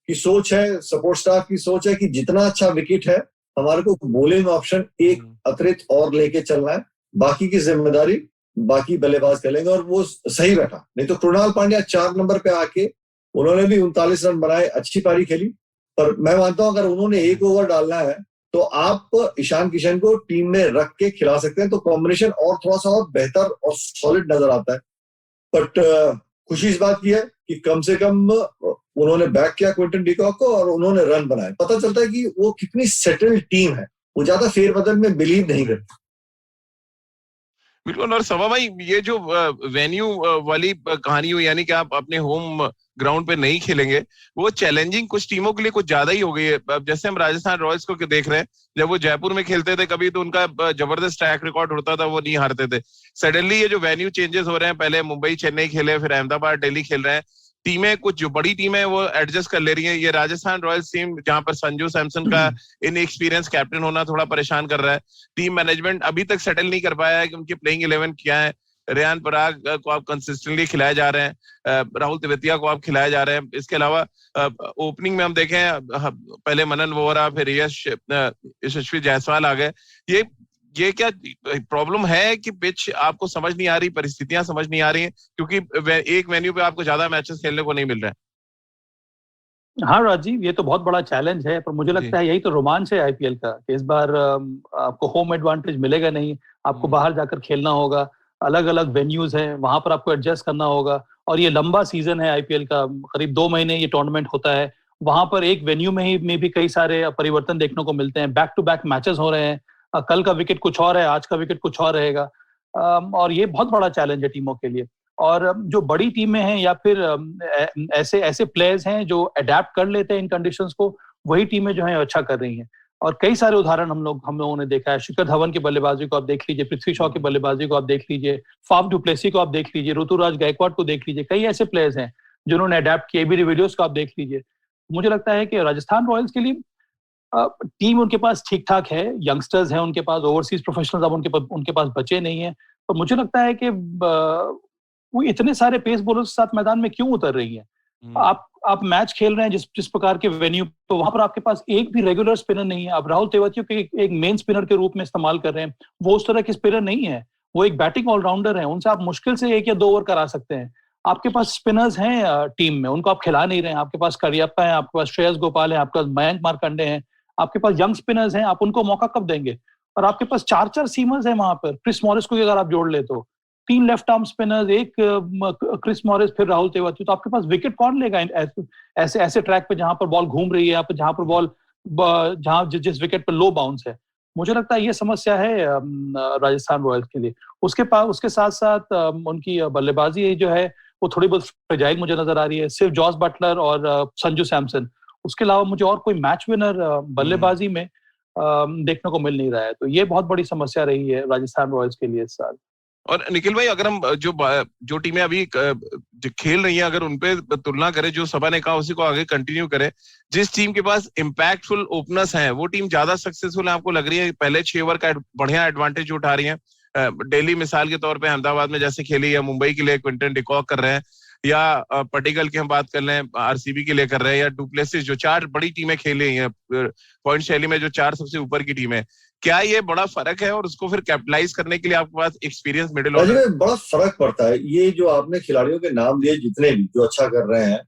की सोच है, सपोर्ट स्टाफ की सोच है कि जितना अच्छा विकेट है, हमारे को बॉलिंग ऑप्शन एक अतिरिक्त और लेके चलना है, बाकी की जिम्मेदारी बाकी बल्लेबाज कर लेंगे। और वो सही बैठा। नहीं तो कृणाल पांड्या 4 नंबर पे आके उन्होंने भी 39 रन बनाए, अच्छी पारी खेली, पर मैं मानता हूं अगर उन्होंने 1 ओवर डालना है तो आप ईशान किशन को टीम में रख के खिला सकते हैं, तो कॉम्बिनेशन और थोड़ा सा और बेहतर और सॉलिड नजर आता है। बट खुशी इस बात की है कि कम से कम उन्होंने बैक किया क्विंटन डिकॉक को और उन्होंने रन बनाए। पता चलता है कि वो कितनी सेटल्ड टीम है, वो ज्यादा फेरबदल में बिलीव नहीं करती। बिल्कुल। और सभा भाई, ये जो वेन्यू वाली कहानी हुई, यानी कि आप अपने होम ग्राउंड पे नहीं खेलेंगे, वो चैलेंजिंग कुछ टीमों के लिए कुछ ज्यादा ही हो गई है। अब जैसे हम राजस्थान रॉयल्स को देख रहे हैं, जब वो जयपुर में खेलते थे कभी तो उनका जबरदस्त ट्रैक रिकॉर्ड होता था, वो नहीं हारते थे। सडनली ये जो वेन्यू चेंजेस हो रहे हैं, पहले मुंबई चेन्नई खेले, फिर अहमदाबाद दिल्ली खेल रहे हैं, टीमें कुछ जो बड़ी टीमें वो एडजस्ट कर ले रही हैं। ये राजस्थान रॉयल्स टीम जहां पर संजू सैमसन का इनएक्सपीरियंस कैप्टन होना थोड़ा परेशान कर रहा है, टीम मैनेजमेंट अभी तक सेटल नहीं कर पाया है कि उनकी प्लेइंग 11 क्या है। रेयान पराग को आप कंसिस्टेंटली खिलाए जा रहे हैं, राहुल तेवतिया को आप खिलाए जा रहे हैं। इसके अलावा ओपनिंग में हम देखें, पहले मनन वोहरा, फिर यशस्वी जायसवाल आ गए। ये क्या प्रॉब्लम है कि पिच आपको समझ नहीं आ रही, परिस्थितियां समझ नहीं आ रही हैं, क्योंकि एक वेन्यू पे आपको ज्यादा मैचेस खेलने को नहीं मिल रहे हैं? हाँ राजीव, ये तो बहुत बड़ा चैलेंज है, पर मुझे लगता है यही तो रोमांच है आईपीएल का कि इस बार आपको होम एडवांटेज मिलेगा नहीं, आपको बाहर जाकर खेलना होगा, अलग अलग वेन्यूज हैं, वहां पर आपको एडजस्ट करना होगा। और ये लंबा सीजन है आईपीएल का, करीब 2 महीने ये टूर्नामेंट होता है, वहां पर एक वेन्यू में भी कई सारे परिवर्तन देखने को मिलते हैं, बैक टू बैक मैचेस हो रहे हैं, कल का विकेट कुछ और है, आज का विकेट कुछ और रहेगा, और ये बहुत बड़ा चैलेंज है टीमों के लिए। और जो बड़ी टीमें हैं या फिर ऐसे प्लेयर्स हैं जो अडेप्ट कर लेते हैं इन कंडीशंस को, वही टीमें जो हैं अच्छा कर रही हैं। और कई सारे उदाहरण हम लोगों ने देखा है। शिखर धवन की बल्लेबाजी को आप देख लीजिए, पृथ्वी शॉ की बल्लेबाजी को आप देख लीजिए, फाफ डु प्लेसी को आप देख लीजिए, ऋतुराज गायकवाड को देख लीजिए, कई ऐसे प्लेयर्स हैं जिन्होंने अडेप्ट किए। एबी डिविलियर्स को आप देख लीजिए। मुझे लगता है कि राजस्थान रॉयल्स के लिए टीम उनके पास ठीक ठाक है, यंगस्टर्स हैं उनके पास, ओवरसीज प्रोफेशनल्स अब उनके पास बचे नहीं है। पर मुझे लगता है कि वो इतने सारे पेस बॉलर्स के साथ मैदान में क्यों उतर रही है। आप मैच खेल रहे हैं जिस प्रकार के वेन्यू, तो वहां पर आपके पास एक भी रेगुलर स्पिनर नहीं है। आप राहुल तेवतिया को एक मेन स्पिनर के रूप में इस्तेमाल कर रहे हैं, वो उस तरह के स्पिनर नहीं है। वो एक बैटिंग ऑलराउंडर है, उनसे आप मुश्किल से 1 या 2 ओवर करा सकते हैं। आपके पास स्पिनर्स हैं टीम में, उनको आप खिला नहीं रहे हैं। आपके पास करियप्पा है, आपके पास श्रेयस गोपाल है, आपके पास मयंक मार्कंडे हैं, आपके पास यंग स्पिनर्स हैं, आप उनको मौका कब देंगे? और आपके पास 4-4 सीमर्स हैं वहां पर, क्रिस मॉरिस को अगर आप जोड़ ले तो 3 लेफ्ट आर्म स्पिनर्स, एक क्रिस मॉरिस, फिर राहुल तेवाती, तो आपके पास विकेट कौन लेगा ऐसे ऐसे ट्रैक पे जहां पर बॉल घूम रही है, जहां पर बॉल जहां जिस विकेट पर लो बाउंस है। मुझे लगता है ये समस्या है राजस्थान रॉयल्स के लिए। उसके साथ साथ उनकी बल्लेबाजी जो है वो थोड़ी बहुत फ्रेजाइल मुझे नजर आ रही है। सिर्फ जॉस बटलर और संजू सैमसन, उसके अलावा मुझे और कोई मैच विनर बल्लेबाजी में देखने को मिल नहीं रहा है। तो ये बहुत बड़ी समस्या रही है राजस्थान रॉयल्स के लिए इस साल। और निखिल भाई, अगर हम जो टीमें अभी जो खेल रही हैं, अगर उनपे तुलना करें, जो सबा ने कहा उसी को आगे कंटिन्यू करें, जिस टीम के पास इम्पैक्टफुल ओपनर्स हैं वो टीम ज्यादा सक्सेसफुल है आपको लग रही है? पहले 6 ओवर का बढ़िया एडवांटेज उठा रही है। दिल्ली मिसाल के तौर पे अहमदाबाद में जैसे खेली है, मुंबई के लिए क्विंटन डिकॉक कर रहे हैं, या पटिगल की हम बात कर लें आरसीबी के लिए कर रहे हैं, या डुप्लेसिस, जो 4 बड़ी टीमें खेली हैं पॉइंट शैली में, जो 4 सबसे ऊपर की टीम है। क्या ये बड़ा फर्क है और उसको फिर कैपिटलाइज करने के लिए आपके पास एक्सपीरियंस मिडिल ऑर्डर में बड़ा फर्क पड़ता है? ये जो आपने खिलाड़ियों के नाम लिए जितने भी जो अच्छा कर रहे हैं,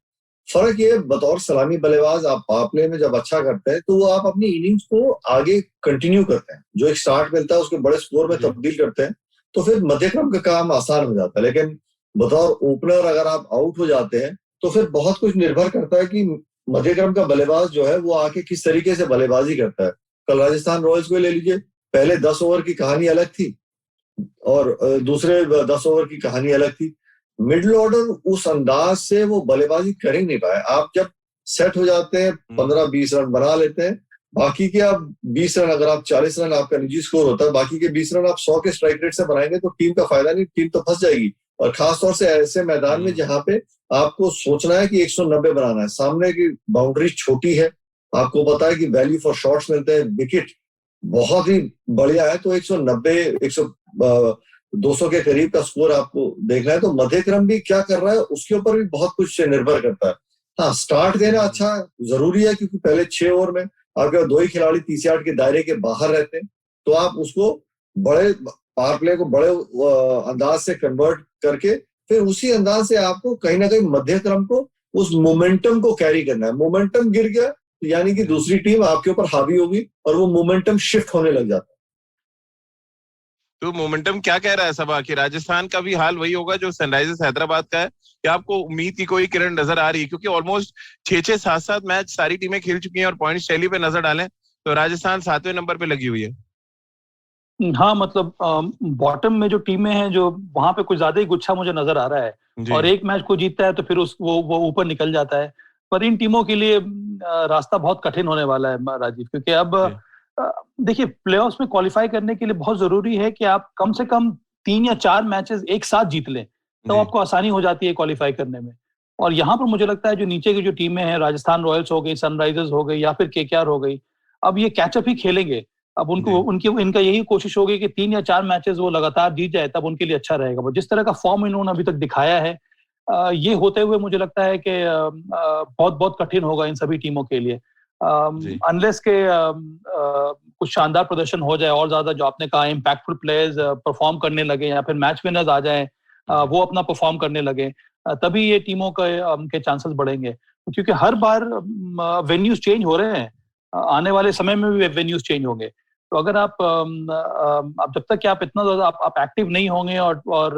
फर्क ये बतौर सलामी बल्लेबाज आप पावर प्ले में जब अच्छा करते हैं तो वो आप अपनी इनिंग्स को आगे कंटिन्यू करते हैं, जो एक स्टार्ट मिलता है उसके बड़े स्कोर में तब्दील करते हैं, तो फिर मध्यक्रम का काम आसान हो जाता है। लेकिन बतौर ओपनर अगर आप आउट हो जाते हैं तो फिर बहुत कुछ निर्भर करता है कि मध्यक्रम का बल्लेबाज जो है वो आके किस तरीके से बल्लेबाजी करता है। कल राजस्थान रॉयल्स को ले लीजिए, पहले 10 ओवर की कहानी अलग थी और दूसरे 10 ओवर की कहानी अलग थी। मिडिल ऑर्डर उस अंदाज से वो बल्लेबाजी कर ही नहीं पाए। आप जब सेट हो जाते हैं, 15-20 रन बना लेते हैं, बाकी के आप 20 रन, अगर आप 40 रन आपका निजी स्कोर होता है, बाकी के 20 रन आप 100 के स्ट्राइक रेट से बनाएंगे तो टीम का फायदा नहीं, टीम तो फंस जाएगी। और खासतौर से ऐसे मैदान में जहां पे आपको सोचना है कि 190 बनाना है, सामने की बाउंड्री छोटी है, आपको पता है कि वैल्यू फॉर शॉट्स मिलते हैं, विकेट बहुत ही बढ़िया है, तो 190 200 के करीब का स्कोर आपको देखना है। तो मध्यक्रम भी क्या कर रहा है उसके ऊपर भी बहुत कुछ निर्भर करता है। हाँ, स्टार्ट देना अच्छा जरूरी है, क्योंकि पहले 6 ओवर में अगर 2 ही खिलाड़ी 30 के दायरे के बाहर रहते हैं तो आप उसको बड़े पावर प्ले को बड़े अंदाज से कन्वर्ट करके फिर उसी अंदाज से आपको कहीं ना कहीं मध्यक्रम को, उस मोमेंटम को कैरी करना है। मोमेंटम गिर गया तो यानी कि दूसरी टीम आपके ऊपर हावी होगी और वो मोमेंटम शिफ्ट होने लग जाता है। तो मोमेंटम क्या कह रहा है सबा कि राजस्थान का भी हाल वही होगा जो सनराइजर्स हैदराबाद का है, क्या आपको उम्मीद की कोई किरण नजर आ रही है? क्योंकि ऑलमोस्ट 6-6, 7-7 मैच सारी टीमें खेल चुकी हैं और पॉइंट शैली पे नजर डालें तो राजस्थान 7वें नंबर पे लगी हुई है। हाँ, मतलब बॉटम में जो टीमें हैं, जो वहां पे कुछ ज्यादा ही गुच्छा मुझे नजर आ रहा है, और एक मैच को जीतता है तो फिर वो ऊपर निकल जाता है। पर इन टीमों के लिए रास्ता बहुत कठिन होने वाला है राजीव, क्योंकि अब देखिए, प्लेऑफ्स में क्वालिफाई करने के लिए बहुत जरूरी है कि आप कम से कम 3 या 4 मैचेस एक साथ जीत लें, तो आपको आसानी हो जाती है क्वालिफाई करने में। और यहाँ पर मुझे लगता है जो नीचे की जो टीमें हैं, राजस्थान रॉयल्स हो गई, सनराइजर्स हो गई, या फिर केकेआर हो गई, अब ये कैचअप ही खेलेंगे। अब इनका यही कोशिश होगी कि 3 या 4 मैचेस वो लगातार जीत जाए, तब उनके लिए अच्छा रहेगा। वो जिस तरह का फॉर्म इन्होंने अभी तक दिखाया है, ये होते हुए मुझे लगता है कि बहुत बहुत कठिन होगा इन सभी टीमों के लिए, अनलेस के कुछ शानदार प्रदर्शन हो जाए और ज्यादा, जो आपने कहा, इम्पैक्टफुल प्लेयर्स परफॉर्म करने लगे, या फिर मैच विनर्स आ जाएं, वो अपना परफॉर्म करने लगे, तभी ये टीमों के चांसेस बढ़ेंगे। क्योंकि हर बार वेन्यूज चेंज हो रहे हैं, आने वाले समय में भी वेन्यूज चेंज होंगे। तो अगर आप जब तक कि आप इतना ज्यादा आप एक्टिव नहीं होंगे और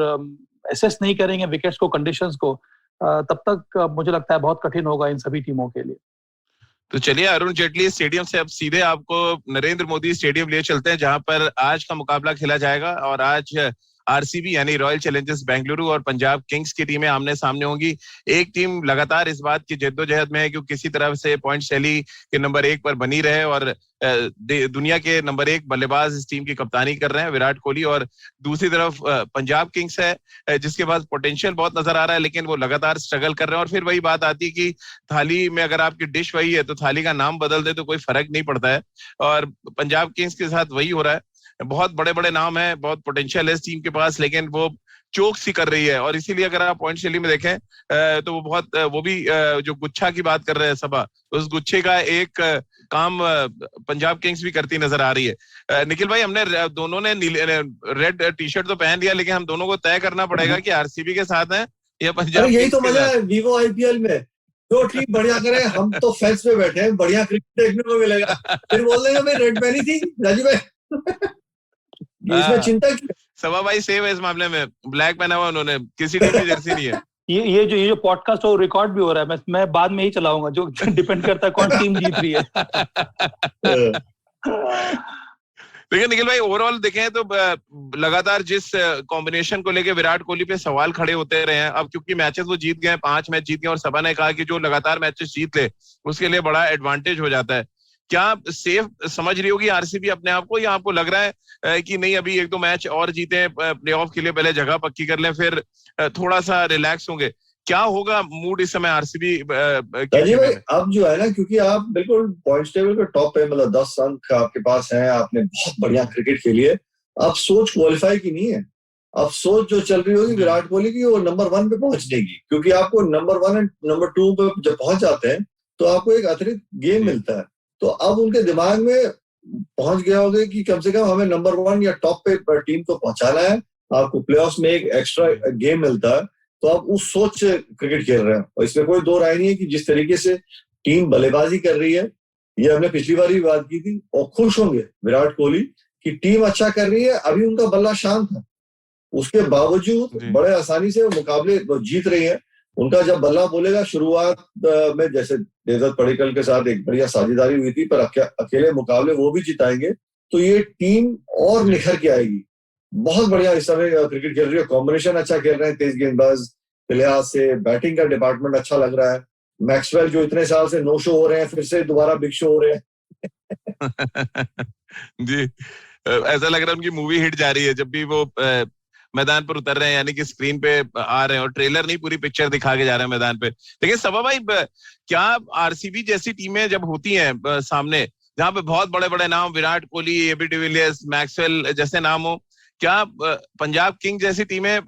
एसेस नहीं करेंगे विकेट्स को, कंडीशंस को, तब तक मुझे लगता है बहुत कठिन होगा इन सभी टीमों के लिए। तो चलिए, अरुण जेटली स्टेडियम से अब सीधे आपको नरेंद्र मोदी स्टेडियम ले चलते हैं, जहां पर आज का मुकाबला खेला जाएगा। और आज आरसीबी यानी रॉयल चैलेंजर्स बेंगलुरु और पंजाब किंग्स की टीमें आमने सामने होंगी। एक टीम लगातार इस बात की जद्दोजहद में है कि किसी तरह से पॉइंट शैली के नंबर 1 पर बनी रहे, और दुनिया के नंबर 1 बल्लेबाज इस टीम की कप्तानी कर रहे हैं, विराट कोहली। और दूसरी तरफ पंजाब किंग्स है जिसके पास पोटेंशियल बहुत नजर आ रहा है, लेकिन वो लगातार स्ट्रगल कर रहे हैं। और फिर वही बात आती है कि थाली में अगर आपकी डिश वही है तो थाली का नाम बदल दे तो कोई फर्क नहीं पड़ता है, और पंजाब किंग्स के साथ वही हो रहा है। बहुत बड़े बड़े नाम हैं, बहुत पोटेंशियल है इस टीम के पास, लेकिन वो चोक सी कर रही है। और इसीलिए अगर आप पॉइंट शैली में देखें तो वो भी जो गुच्छा की बात कर रहे हैं सबा, उस गुच्छे का एक काम पंजाब किंग्स भी करती नजर आ रही है। निखिल भाई, हमने दोनों ने रेड टी शर्ट तो पहन लिया, लेकिन हम दोनों को तय करना पड़ेगा कि आरसीबी के साथ है या पंजाब अरे यही किंग्स तो के मजा साथ। है वीवो आईपीएल में, जो टीम बढ़िया करे हम तो फेंस पे बैठे हैं, बढ़िया क्रिकेट देखने को मिलेगा, फिर बोल देंगे भाई रेड पहनी थी राजीव भाई। इसमें चिंता की। सभा भाई सेव है इस मामले में, ब्लैक पहना हुआ उन्होंने, किसी टीम की जर्सी नहीं है। ये जो पॉडकास्ट हो रिकॉर्ड भी हो रहा है, मैं बाद में ही चलाऊंगा, जो डिपेंड करता है कौन टीम जीत रही है। देखिए निखिल भाई, ओवरऑल देखें तो लगातार जिस कॉम्बिनेशन को लेके विराट कोहली पे सवाल खड़े होते रहे हैं, अब क्योंकि मैचेस वो जीत गए, 5 मैच जीत गए, और सभा ने कहा कि जो लगातार मैचेस जीत ले उसके लिए बड़ा एडवांटेज हो जाता है। क्या सेफ समझ रही होगी आरसीबी अपने आप को, या आपको लग रहा है कि नहीं अभी 1-2 मैच और जीते, प्लेऑफ के लिए पहले जगह पक्की कर लें, फिर थोड़ा सा रिलैक्स होंगे? क्या होगा मूड इस समय आरसीबी राजीव भाई? अब जो है ना, क्योंकि आप बिल्कुल पॉइंट्स टेबल के टॉप पे, मतलब 10 अंक आपके पास हैं, आपने बहुत बढ़िया क्रिकेट खेली है, अब सोच क्वालिफाई की नहीं है, अब सोच जो चल रही होगी विराट कोहली की, वो नंबर 1 पे पहुंचने की, क्योंकि आपको नंबर 1 एंड नंबर 2 पे जब पहुंच जाते हैं तो आपको एक अतिरिक्त गेम मिलता है। तो अब उनके दिमाग में पहुंच गया होगा कि कम से कम हमें नंबर 1 या टॉप पे टीम को पहुंचाना है, आपको प्लेऑफ्स में एक एक्स्ट्रा गेम मिलता है, तो आप उस सोच से क्रिकेट खेल रहे हैं। और इसमें कोई दो राय नहीं है कि जिस तरीके से टीम बल्लेबाजी कर रही है, ये हमने पिछली बार भी बात की थी, और खुश होंगे विराट कोहली कि टीम अच्छा कर रही है, अभी उनका बल्ला शांत है, उसके बावजूद बड़े आसानी से मुकाबले जीत रही है। उनका जब बल्ला बोलेगा, शुरुआत में जैसे देवदत्त पडिक्कल के साथ एक बढ़िया साझेदारी हुई थी, पर अकेले मुकाबले वो भी जिताएंगे, तो ये टीम और निखर के आएगी। बहुत बढ़िया इस समय क्रिकेट खेल रही है, कॉम्बिनेशन अच्छा खेल रहे हैं तेज गेंदबाज के लिहाज से, बैटिंग का डिपार्टमेंट अच्छा लग रहा है, मैक्सवेल जो इतने साल से नो शो हो रहे हैं, फिर से दोबारा बिग शो हो रहे हैं। जी, ऐसा लग रहा है उनकी मूवी हिट जा रही है, जब भी वो मैदान पर उतर रहे हैं, यानी कि स्क्रीन पे आ रहे हैं, और ट्रेलर नहीं पूरी पिक्चर दिखा के जा रहे हैं मैदान पे। लेकिन सभा भाई, क्या आरसीबी जैसी टीमें जब होती हैं सामने, जहां पे बहुत बड़े बड़े नाम, Virat Kohli, A B de Villiers, Maxwell जैसे नाम हो, क्या पंजाब किंग जैसी टीमें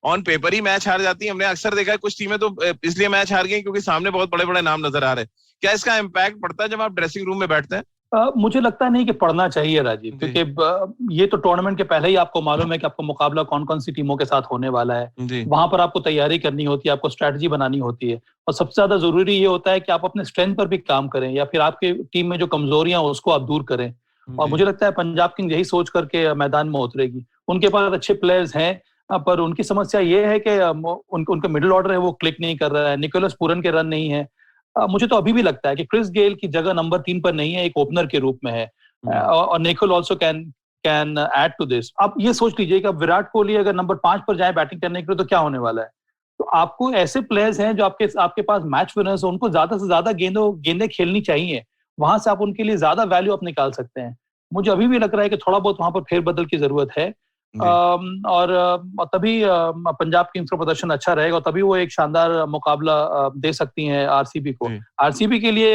ऑन पेपर ही मैच हार जाती है? हमने अक्सर देखा है कुछ टीमें तो इसलिए मैच हार गई क्योंकि सामने बहुत बड़े बड़े नाम नजर आ रहे हैं। क्या इसका इम्पैक्ट पड़ता है जब आप ड्रेसिंग रूम में बैठते हैं? मुझे लगता नहीं कि पढ़ना चाहिए राजीव, क्योंकि ये तो टूर्नामेंट के पहले ही आपको मालूम है कि आपको मुकाबला कौन कौन सी टीमों के साथ होने वाला है, वहां पर आपको तैयारी करनी होती है, आपको स्ट्रेटजी बनानी होती है, और सबसे ज्यादा जरूरी ये होता है कि आप अपने स्ट्रेंथ पर भी काम करें, या फिर आपके टीम में जो कमजोरियां उसको आप दूर करें। और मुझे लगता है पंजाब किंग्स यही सोच करके मैदान में उतरेगी। उनके पास अच्छे प्लेयर्स हैं, पर उनकी समस्या ये है कि उनका मिडिल ऑर्डर है वो क्लिक नहीं कर रहा है, निकोलस पूरन के रन नहीं है। मुझे तो अभी भी लगता है कि क्रिस गेल की जगह नंबर 3 पर नहीं है, एक ओपनर के रूप में है, और Nicole also can add to this. आप ये सोच लीजिए कि अब विराट कोहली अगर नंबर 5 पर जाए बैटिंग करने के लिए तो क्या होने वाला है। तो आपको ऐसे प्लेयर्स हैं जो आपके पास मैच विनर्स, उनको ज्यादा से ज्यादा गेंदें खेलनी चाहिए, वहां से आप उनके लिए ज्यादा वैल्यू आप निकाल सकते हैं। मुझे अभी भी लग रहा है कि थोड़ा बहुत वहां पर फेरबदल की जरूरत है, और तभी पंजाब किंग्स का प्रदर्शन अच्छा रहेगा, और तभी वो एक शानदार मुकाबला दे सकती हैं आरसीबी को। आरसीबी के लिए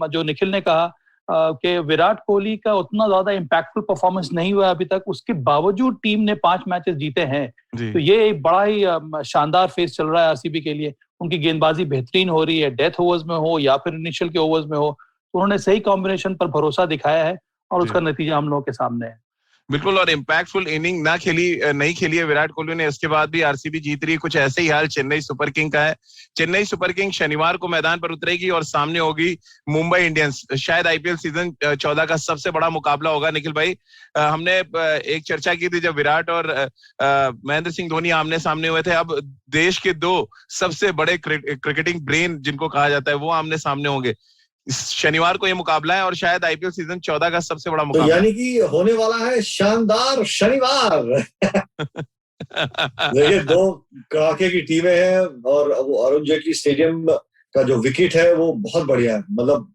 जो निखिल ने कहा कि विराट कोहली का उतना ज्यादा इम्पैक्टफुल परफॉर्मेंस नहीं हुआ अभी तक, उसके बावजूद टीम ने 5 मैचेस जीते हैं, तो ये एक बड़ा ही शानदार फेज चल रहा है आरसीबी के लिए। उनकी गेंदबाजी बेहतरीन हो रही है, डेथ ओवर्स में हो या फिर इनिशियल के ओवर्स में हो, उन्होंने सही कॉम्बिनेशन पर भरोसा दिखाया है, और उसका नतीजा हम लोगों के सामने है। बिल्कुल, और इम्पैक्टफुल इनिंग नहीं खेली है विराट कोहली ने, इसके बाद भी आरसीबी जीत रही है। कुछ ऐसे ही हाल चेन्नई सुपर किंग का है। चेन्नई सुपर किंग शनिवार को मैदान पर उतरेगी और सामने होगी मुंबई इंडियंस। शायद आईपीएल सीजन 14 का सबसे बड़ा मुकाबला होगा। निखिल भाई, हमने एक चर्चा की थी जब विराट और महेंद्र सिंह धोनी आमने सामने हुए थे, अब देश के 2 सबसे बड़े क्रिकेटिंग ब्रेन जिनको कहा जाता है वो आमने सामने होंगे। शनिवार को ये मुकाबला है, और शायद आईपीएल सीजन 14 का सबसे बड़ा मुकाबला, तो यानी कि होने वाला है शानदार शनिवार। देखिए, 2 कड़ाके की टीमें हैं, और वो अरुण जेटली स्टेडियम का जो विकेट है वो बहुत बढ़िया है, मतलब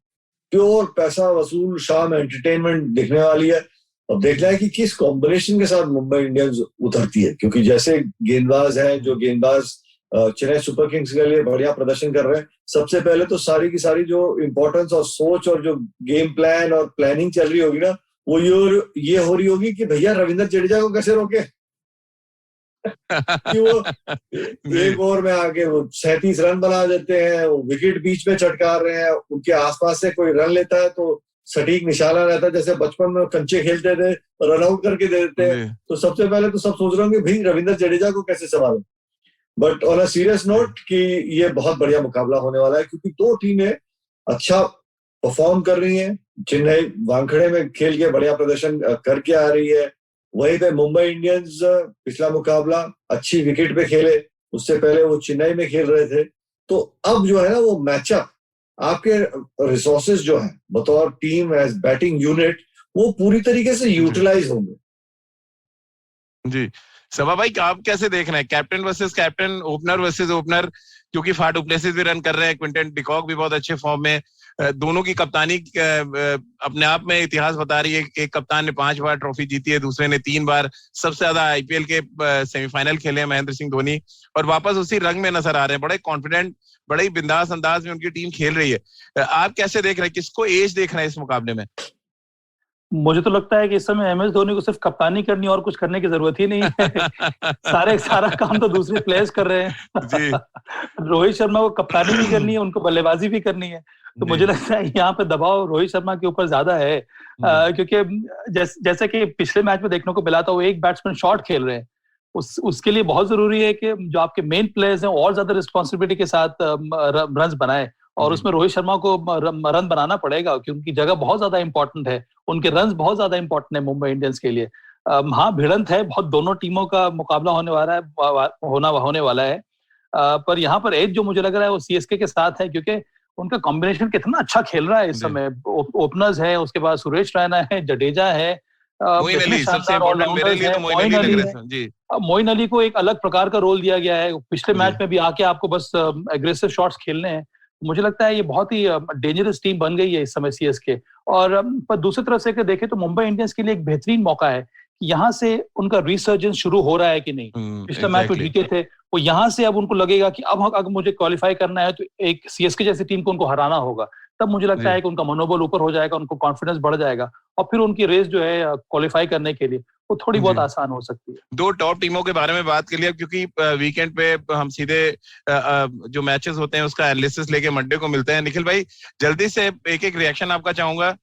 प्योर पैसा वसूल शाम एंटरटेनमेंट दिखने वाली है। अब देखना है कि किस कॉम्बिनेशन के साथ मुंबई इंडियंस उतरती है, क्योंकि जैसे गेंदबाज हैं, जो गेंदबाज चेन्नई सुपर किंग्स के लिए बढ़िया प्रदर्शन कर रहे हैं, सबसे पहले तो सारी की सारी जो इंपॉर्टेंस और सोच और जो गेम प्लान और प्लानिंग चल रही होगी ना, वो ये हो रही होगी कि भैया रविंद्र जडेजा को कैसे रोके। कि वो एक ओवर में आके वो 37 रन बना देते हैं, वो विकेट बीच में चटकार रहे हैं, उनके आसपास से कोई रन लेता है तो सटीक निशाना रहता है, जैसे बचपन में कंचे खेलते थे, रन आउट करके दे देते हैं, तो सबसे पहले तो सब सोच रहे होंगे भाई रविंद्र जडेजा को कैसे संभालें। But on a serious note कि ये बहुत बढ़िया मुकाबला होने वाला है, क्योंकि दो टीमें अच्छा परफॉर्म कर रही हैं। चेन्नई वानखेड़े में खेल के बढ़िया प्रदर्शन करके आ रही है, वहीं पे मुंबई इंडियंस पिछला मुकाबला अच्छी विकेट पे खेले, उससे पहले वो चेन्नई में खेल रहे थे। तो अब जो है ना वो मैचअप, आपके रिसोर्सेज जो है बतौर टीम एज बैटिंग यूनिट, वो पूरी तरीके से यूटिलाइज होंगे। जी सभा भाई, आप कैसे देख रहे हैं captain versus captain, opener versus opener, क्योंकि फाफ डु प्लेसिस भी रन कर रहे हैं, क्विंटन डिकॉक भी बहुत अच्छे फॉर्म में, दोनों की कप्तानी अपने आप में इतिहास बता रही है। एक कप्तान ने 5 बार ट्रॉफी जीती है, दूसरे ने 3 बार, सबसे ज्यादा आईपीएल के सेमीफाइनल खेले हैं महेंद्र सिंह धोनी, और वापस उसी रंग में नजर आ रहे हैं। बड़े कॉन्फिडेंट, बड़े बिंदास अंदाज में उनकी टीम खेल रही है। आप कैसे देख रहे हैं, किसको एज देख रहे हैं इस मुकाबले में? मुझे तो लगता है कि इस समय एमएस धोनी को सिर्फ कप्तानी करनी और कुछ करने की जरूरत ही नहीं है। सारा काम तो दूसरे प्लेयर्स कर रहे हैं। जी। रोहित शर्मा को कप्तानी भी करनी है, उनको बल्लेबाजी भी करनी है। तो मुझे लगता है यहाँ पे दबाव रोहित शर्मा के ऊपर ज्यादा है, क्योंकि जैसे कि पिछले मैच में देखने को मिला था, वो एक बैट्समैन शॉट खेल रहे हैं। उसके लिए बहुत जरूरी है कि जो आपके मेन प्लेयर्स हैं और ज्यादा रिस्पॉन्सिबिलिटी के साथ रन बनाए, और उसमें रोहित शर्मा को रन बनाना पड़ेगा, क्योंकि जगह बहुत ज्यादा इंपॉर्टेंट है, उनके रन बहुत ज्यादा इंपॉर्टेंट है मुंबई इंडियंस के लिए। हाँ, भिड़ंत है, बहुत दोनों टीमों का मुकाबला होने वाला है, पर यहाँ पर एज जो मुझे लग रहा है वो सीएसके के साथ है, क्योंकि उनका कॉम्बिनेशन कितना अच्छा खेल रहा है इस समय। ओपनर्स है, उसके बाद सुरेश रैना है, जडेजा है, मोइन अली सबसे इम्पोर्टेंट मेरे लिए, तो मोइन अली लग रहे हैं जी। मोइन अली को एक अलग प्रकार का रोल दिया गया है, पिछले मैच में भी आके आपको बस एग्रेसिव शॉट्स खेलने हैं। मुझे लगता है ये बहुत ही डेंजरस टीम बन गई है इस समय सीएसके। और पर दूसरी तरफ से देखें तो मुंबई इंडियंस के लिए एक बेहतरीन मौका है, यहाँ से उनका रिसर्जेंस शुरू हो रहा है कि नहीं। पिछले मैच में जीते थे वो, यहाँ से अब उनको लगेगा कि अब अगर मुझे क्वालिफाई करना है तो एक सीएसके जैसी टीम को उनको हराना होगा। तब मुझे लगता है कि उनका मनोबल ऊपर हो जाएगा, उनको कॉन्फिडेंस बढ़ जाएगा, और फिर उनकी रेस जो है क्वालिफाई करने के लिए वो थोड़ी बहुत आसान हो सकती है। 2 टॉप टीमों के बारे में बात कर लिया, क्योंकि वीकेंड पे हम सीधे जो मैचेस होते हैं उसका एनालिसिस लेके मंडे को मिलते हैं। निखिल भाई, जल्दी से एक रिएक्शन आपका चाहूंगा।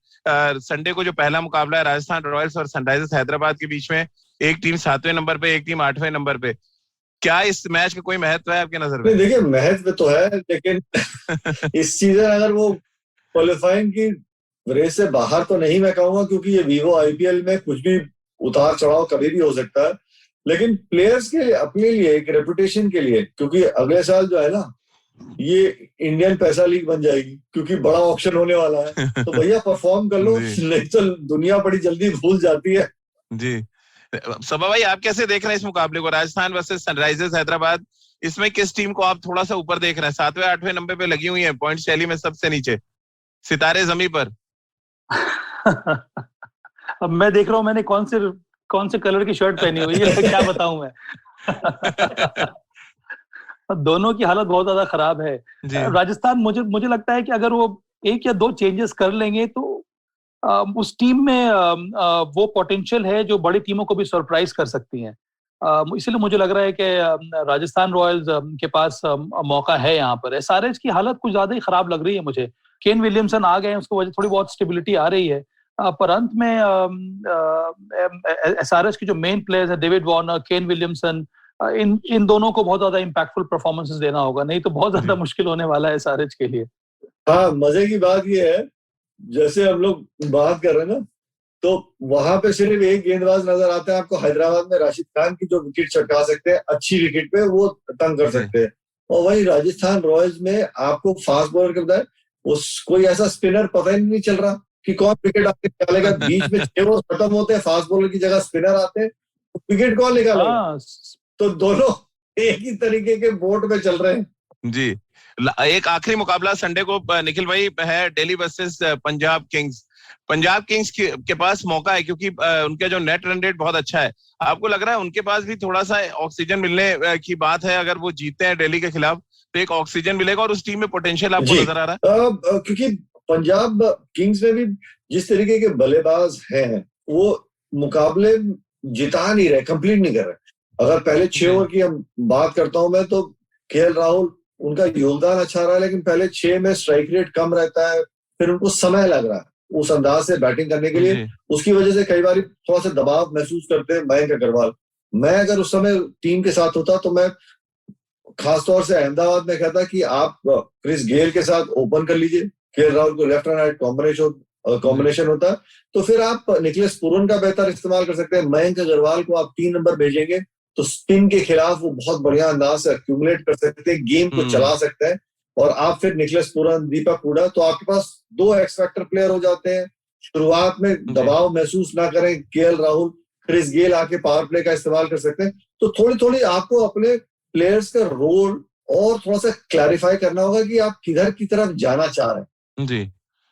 संडे को जो पहला मुकाबला है राजस्थान रॉयल्स और सनराइजर्स हैदराबाद के बीच में, एक टीम 7वें नंबर पे, एक टीम 8वें नंबर पे, क्या इस मैच का कोई महत्व है आपके नजर में? देखिए, महत्व तो है, लेकिन इस सीजन अगर वो क्वालिफाइंग की रेस से बाहर तो नहीं मैं कहूंगा, क्योंकि ये वीवो आईपीएल में कुछ भी उतार चढ़ाव कभी भी हो सकता है। लेकिन प्लेयर्स के अपने लिए, एक रेपुटेशन के लिए, क्योंकि अगले साल जो है ना ये इंडियन पैसा लीग बन जाएगी, क्योंकि बड़ा ऑप्शन होने वाला है, तो भैया परफॉर्म कर लो, नहीं तो दुनिया बड़ी जल्दी भूल जाती है। जी सबा भाई, आप कैसे देख रहे हैं इस मुकाबले को, राजस्थान वर्सेस सनराइजर्स हैदराबाद? इसमें किस टीम को आप थोड़ा सा ऊपर देख रहे हैं? 7वें 8वें नंबर पे लगी हुई है, पॉइंट शैली में सबसे नीचे, सितारे जमीन पर। अब मैं देख रहा हूँ मैंने कौन से कलर की शर्ट पहनी हुई है, क्या बताऊं मैं। दोनों की हालत बहुत ज्यादा खराब है। राजस्थान, मुझे लगता है कि अगर वो 1 या 2 चेंजेस कर लेंगे तो उस टीम में वो पोटेंशियल है जो बड़ी टीमों को भी सरप्राइज कर सकती हैं। इसलिए मुझे लग रहा है कि राजस्थान रॉयल्स के पास मौका है यहाँ पर। एसआरएच की हालत कुछ ज्यादा ही खराब लग रही है मुझे। केन विलियमसन आ गए हैं, उसको वजह थोड़ी बहुत स्टेबिलिटी आ रही है, पर अंत में एसआरएच के जो मेन प्लेयर्स हैं, डेविड वार्नर, केन विलियमसन, इन दोनों को बहुत ज्यादा इम्पैक्टफुल परफॉर्मेंसेस देना होगा, नहीं तो बहुत ज्यादा मुश्किल होने वाला है एसआरएच के लिए। हाँ, मजे की बात ये है, जैसे हम लोग बात कर रहे हैं ना, तो वहां पे सिर्फ एक गेंदबाज नजर आता है आपको हैदराबाद में, राशिद खान की, जो विकेट चटका सकते हैं, अच्छी विकेट पे वो तंग कर सकते हैं। और वही राजस्थान रॉयल्स में आपको फास्ट बॉलर के बजाय कोई ऐसा स्पिनर पता ही नहीं चल रहा कि कौन विकेट आके निकालेगा। बीच में 6 ओवर खत्म होते हैं, फास्ट बॉलर की जगह स्पिनर आते हैं, तो विकेट कौन निकालेगा? तो दोनों एक ही तरीके के बोट में चल रहे हैं। जी, एक आखिरी मुकाबला संडे को निखिल भाई है, Delhi versus Punjab Kings. Punjab Kings के पास मौका है, क्योंकि उनका जो नेट रन रेट बहुत अच्छा है। आपको लग रहा है उनके पास भी थोड़ा सा ऑक्सीजन मिलने की बात है? अगर वो जीतते हैं दिल्ली के खिलाफ तो एक ऑक्सीजन मिलेगा, और उस टीम में पोटेंशियल आपको नजर आ रहा है? क्योंकि पंजाब किंग्स में भी जिस तरीके के बल्लेबाज हैं, वो मुकाबले जिता नहीं रहे, कंप्लीट नहीं कर रहे। अगर पहले 6 ओवर की हम बात करता हूं मैं, तो केएल राहुल, उनका योगदान अच्छा रहा है, लेकिन पहले 6 में स्ट्राइक रेट कम रहता है, फिर उनको समय लग रहा है। उस अंदाज से बैटिंग करने के लिए, उसकी वजह से कई बार थोड़ा सा दबाव महसूस करते हैं मयंक अग्रवाल। मैं अगर उस समय टीम के साथ होता तो मैं खासतौर से अहमदाबाद में कहता कि आप क्रिस गेल के साथ ओपन कर लीजिए, केएल राहुल को लेफ्ट एंड राइट कॉम्बिनेशन होता, तो फिर आप निकलेस पुरन का बेहतर इस्तेमाल कर सकते हैं। मयंक अग्रवाल को आप 3 नंबर भेजेंगे तो स्पिन के खिलाफ वो बहुत बढ़िया अंदाज से एक्यूमुलेट कर सकते हैं, गेम को चला सकते हैं। और आप फिर निकलेस पुरन, दीपक हुडा, तो आपके पास 2 एक्स फैक्टर प्लेयर हो जाते हैं। शुरुआत में दबाव महसूस ना करें, केएल राहुल, क्रिस गेल आके पावर प्ले का इस्तेमाल कर सकते हैं। तो थोड़ी थोड़ी आपको अपने प्लेयर्स का रोल और थोड़ा सा क्लैरिफाई करना होगा कि आप किधर की तरफ जाना चाह रहे हैं। जी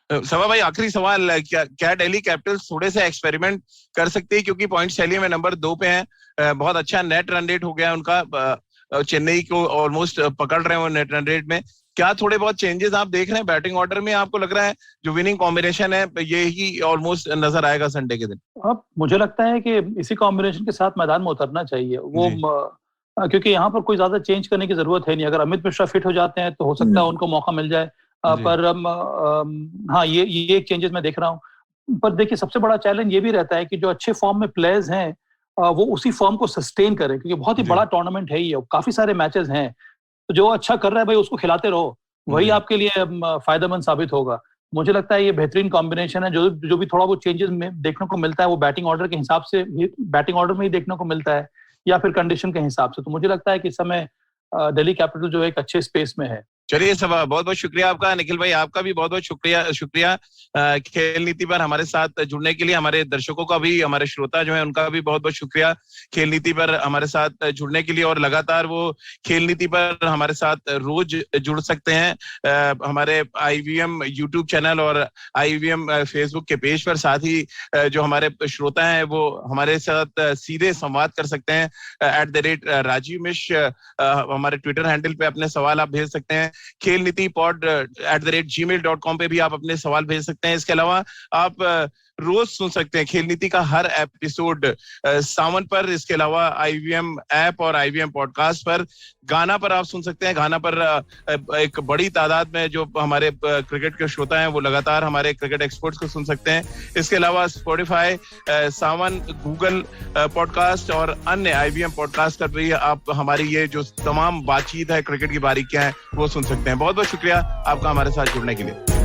सभा भाई, आखिरी सवाल, क्या दिल्ली कैपिटल्स थोड़े से एक्सपेरिमेंट कर सकते हैं, क्योंकि पॉइंट शैली में नंबर 2 पे हैं, बहुत अच्छा नेट रन रेट हो गया उनका, चेन्नई को ऑलमोस्ट पकड़ रहे हैं वो नेट रन रेट में। क्या थोड़े बहुत चेंजेस आप देख रहे हैं बैटिंग ऑर्डर में? आपको लग रहा है जो विनिंग कॉम्बिनेशन है ये ही ऑलमोस्ट नजर आएगा संडे के दिन? अब मुझे लगता है कि इसी कॉम्बिनेशन के साथ मैदान में उतरना चाहिए वो, क्योंकि यहाँ पर कोई ज्यादा चेंज करने की जरूरत है नहीं। अगर अमित मिश्रा फिट हो जाते हैं तो हो सकता है उनको मौका मिल जाए, पर हाँ ये एक चेंजेस मैं देख रहा हूँ। पर देखिए सबसे बड़ा चैलेंज ये भी रहता है कि जो अच्छे फॉर्म में प्लेयर्स हैं वो उसी फॉर्म को सस्टेन करें, क्योंकि बहुत ही बड़ा टूर्नामेंट है ये, काफी सारे मैचेस हैं, तो जो अच्छा कर रहा है भाई उसको खिलाते रहो, वही आपके लिए फायदेमंद साबित होगा। मुझे लगता है ये बेहतरीन कॉम्बिनेशन है। जो भी थोड़ा बहुत चेंजेस में देखने को मिलता है वो बैटिंग ऑर्डर के हिसाब से, बैटिंग ऑर्डर में ही देखने को मिलता है या फिर कंडीशन के हिसाब से। तो मुझे लगता है कि इस समय दिल्ली कैपिटल जो एक अच्छे स्पेस में है। चलिए सब, बहुत बहुत शुक्रिया आपका। निखिल भाई आपका भी बहुत बहुत शुक्रिया खेल नीति पर हमारे साथ जुड़ने के लिए। हमारे दर्शकों का भी, हमारे श्रोता जो है उनका भी बहुत बहुत शुक्रिया खेल नीति पर हमारे साथ जुड़ने के लिए, और लगातार वो खेल नीति पर हमारे साथ रोज जुड़ सकते हैं हमारे IVM यूट्यूब चैनल और IVM फेसबुक के पेज पर। साथ ही जो हमारे श्रोता हैं वो हमारे साथ सीधे संवाद कर सकते हैं @राजीव मिश्र हमारे ट्विटर हैंडल पे अपने सवाल आप भेज सकते हैं। खेल नीति pod @gmail.com पे भी आप अपने सवाल भेज सकते हैं। इसके अलावा आप रोज सुन सकते हैं खेल नीति का हर एपिसोड सावन पर, इसके अलावा IVM ऐप और IVM पॉडकास्ट पर। गाना पर आप सुन सकते हैं, गाना पर एक बड़ी तादाद में जो हमारे क्रिकेट के श्रोता हैं वो लगातार हमारे क्रिकेट एक्सपर्ट्स को सुन सकते हैं। इसके अलावा स्पॉटिफाई, सावन, गूगल पॉडकास्ट और अन्य IVM पॉडकास्ट पर भी आप हमारी ये जो तमाम बातचीत है, क्रिकेट की बारीकियां हैं, वो सुन सकते हैं। बहुत बहुत शुक्रिया आपका हमारे साथ जुड़ने के लिए।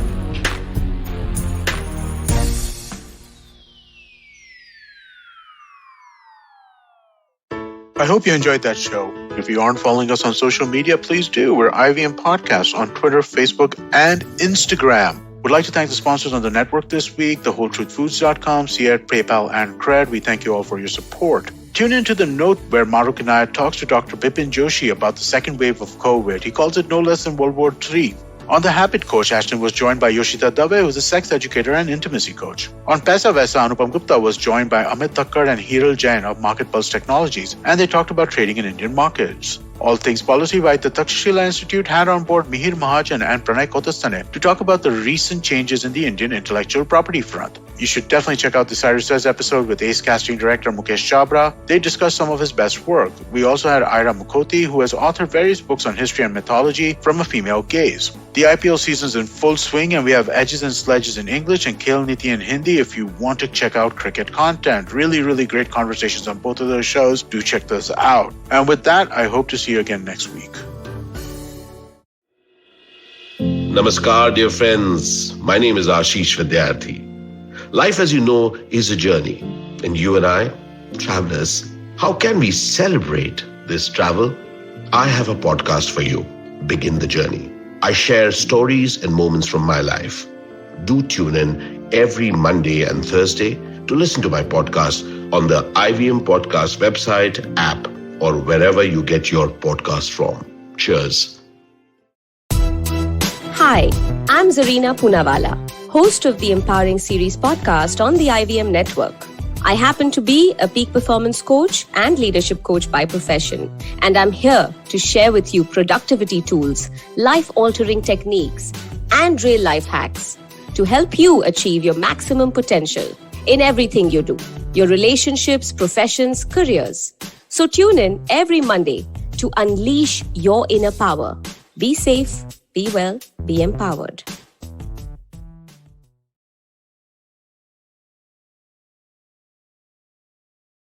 I hope you enjoyed that show. If you aren't following us on social media, please do. We're IVM Podcasts on Twitter, Facebook, and Instagram. Would like to thank the sponsors on the network this week, TheWholeTruthFoods.com, Seat, PayPal, and Cred. We thank you all for your support. Tune in to The Note, where Maruk Inayat talks to Dr. Bipin Joshi about the second wave of COVID. He calls it no less than World War III. On The Habit Coach, Ashton was joined by Yoshita Dave, who is a sex educator and intimacy coach. On Paisa Vaisa, Anupam Gupta was joined by Amit Thakkar and Hiral Jain of Market Pulse Technologies, and they talked about trading in Indian markets. All Things Policy by the Takshashila Institute had on board Mihir Mahajan and Pranay Kotastane to talk about the recent changes in the Indian intellectual property front. You should definitely check out the Cyrus Says episode with Ace casting director Mukesh Chabra. They discussed some of his best work. We also had Ira Mukhoti, who has authored various books on history and mythology from a female gaze. The IPL season's in full swing, and we have Edges and Sledges in English and Khel Niti in Hindi if you want to check out cricket content. Really, really great conversations on both of those shows. Do check those out. And with that, I hope to see you again next week. Namaskar, dear friends. My name is Ashish Vidyarthi. Life, as you know, is a journey. And you and I, travelers, how can we celebrate this travel? I have a podcast for you. Begin the journey. I share stories and moments from my life. Do tune in every Monday and Thursday to listen to my podcast on the IVM Podcast website, app, or wherever you get your podcast from. Cheers. Hi, I'm Zarina Poonawalla, host of the Empowering Series podcast on the IVM network. I happen to be a peak performance coach and leadership coach by profession, and I'm here to share with you productivity tools, life-altering techniques, and real-life hacks to help you achieve your maximum potential in everything you do, your relationships, professions, careers. So tune in every Monday to unleash your inner power. Be safe, be well, be empowered.